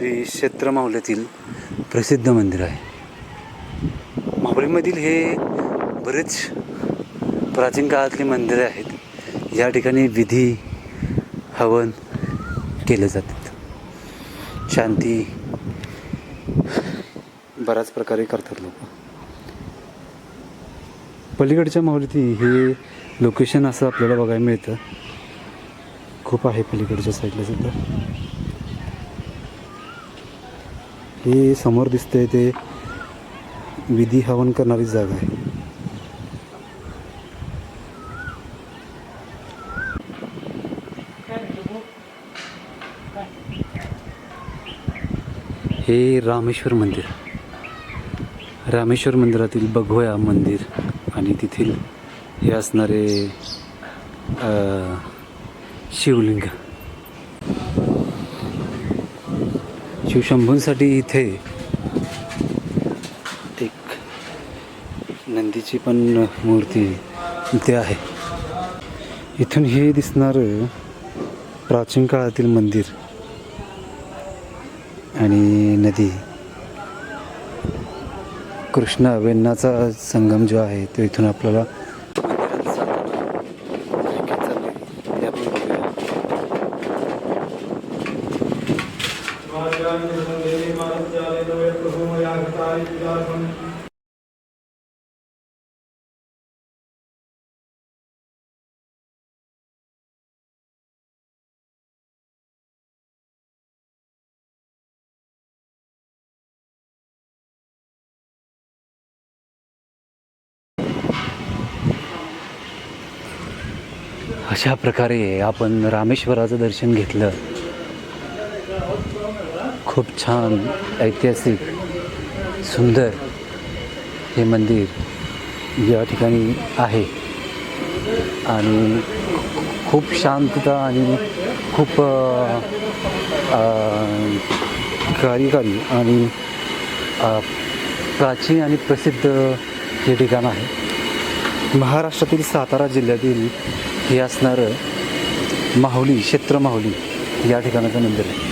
श्री क्षेत्र माहुलीतील प्रसिद्ध मंदिर आहे. माहुलीमधील हे बरेच प्राचीन काळातली मंदिरे आहेत. या ठिकाणी विधी हवन केले जातात. शांती बऱ्याच प्रकारे करतात लोक. पलीकडच्या माहुलीतील हे लोकेशन असं आपल्याला बघायला मिळतं. खूप आहे पलीकडच्या साईडला सुद्धा. हे समोर दिसतंय ते विधी हवन करणारी जागा आहे. हे रामेश्वर मंदिर. रामेश्वर मंदिरातील बघोया मंदिर आणि तेथील हे असणारे शिवलिंग. शिवशंभूंसाठी इथे एक नंदीची पण मूर्ती इथे आहे. इथून हे दिसणारं प्राचीन काळातील मंदिर आणि नदी, कृष्णा वेण्णाचा संगम जो आहे तो इथून आपल्याला अशा प्रकारे आपण रामेश्वराचं दर्शन घेतलं. खूप छान, ऐतिहासिक, सुंदर हे मंदिर या ठिकाणी आहे आणि खूप शांतता आणि खूप कारिकारी आणि प्राचीन आणि प्रसिद्ध हे ठिकाण आहे. महाराष्ट्रातील सातारा जिल्ह्यातील हे असणारं माहुली, क्षेत्र माहुली या ठिकाणाचं मंदिर आहे.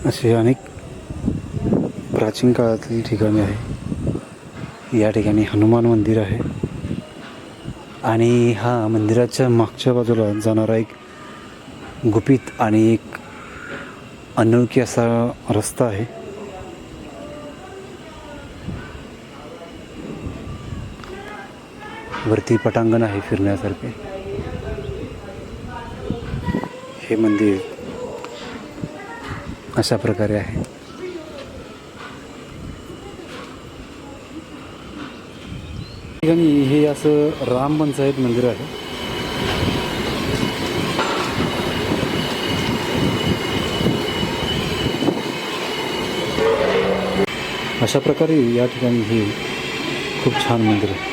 असे अनेक प्राचीन काळातली ठिकाणे आहे. या ठिकाणी हनुमान मंदिर आहे आणि हा मंदिराच्या मागच्या बाजूला जाणारा एक गुपित आणि एक अनोळखी असा रस्ता आहे. वरती पटांगण आहे फिरण्यासारखे. हे मंदिर अशा प्रकारे आहे. ठिकाणी हे असं राम पंचायत मंदिर आहे. अशा प्रकारे या ठिकाणी हे खूप छान मंदिर आहे.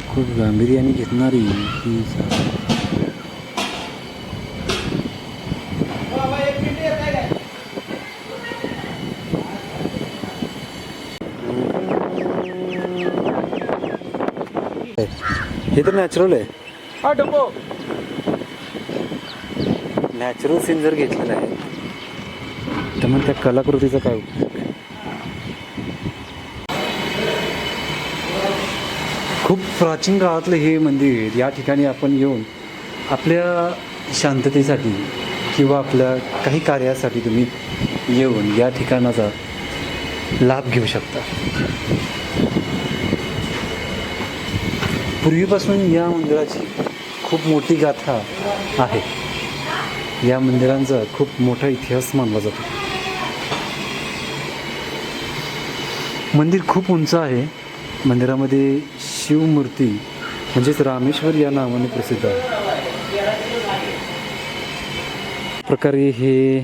खूप गांभीर्याने घेतणारी ही हे तर नॅचरल आहे. नॅचरल सीन जर घेतलेला आहे तर मग त्या कलाकृतीचा काय उपयोग? खूप प्राचीन काळातलं हे मंदिर. या ठिकाणी आपण येऊन आपल्या शांततेसाठी किंवा आपल्या काही कार्यासाठी तुम्ही येऊन या ठिकाणाचा लाभ घेऊ शकता. पूर्वीपासून या मंदिराची खूप मोठी गाथा आहे. या मंदिरांचा खूप मोठा इतिहास मानला जातो. मंदिर खूप उंच आहे. मंदिरामध्ये शिवमूर्ती म्हणजेच रामेश्वर या नावाने प्रसिद्ध आहे. प्रकारे हे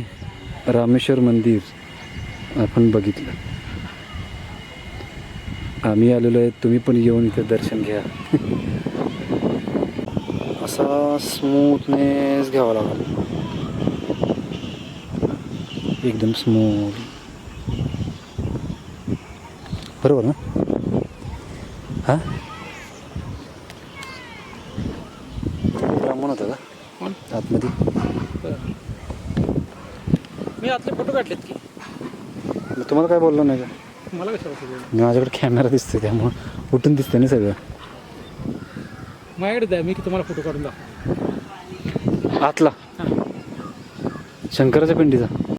रामेश्वर मंदिर आपण बघितलं. आम्ही आलेलो आहे, तुम्ही पण येऊन इथे दर्शन घ्या. असा स्मूथनेस घ्यावा लागेल, एकदम स्मूथ. बरोबर ना? हां ब्राह्मण होता का कोण? आतमध्ये? बरं. मी आतले फोटो काढलेत की. मग तुम्हाला काय बोललो नाही का? मला कशाला बोलू? माझ्याकडे कॅमेरा दिसतोय त्यामुळं उठून दिसतंय ना सगळं. माझ्याकडे द्या, मी तुम्हाला फोटो काढून दाखवतो. आतला हां. शंकराच्या पिंडीचा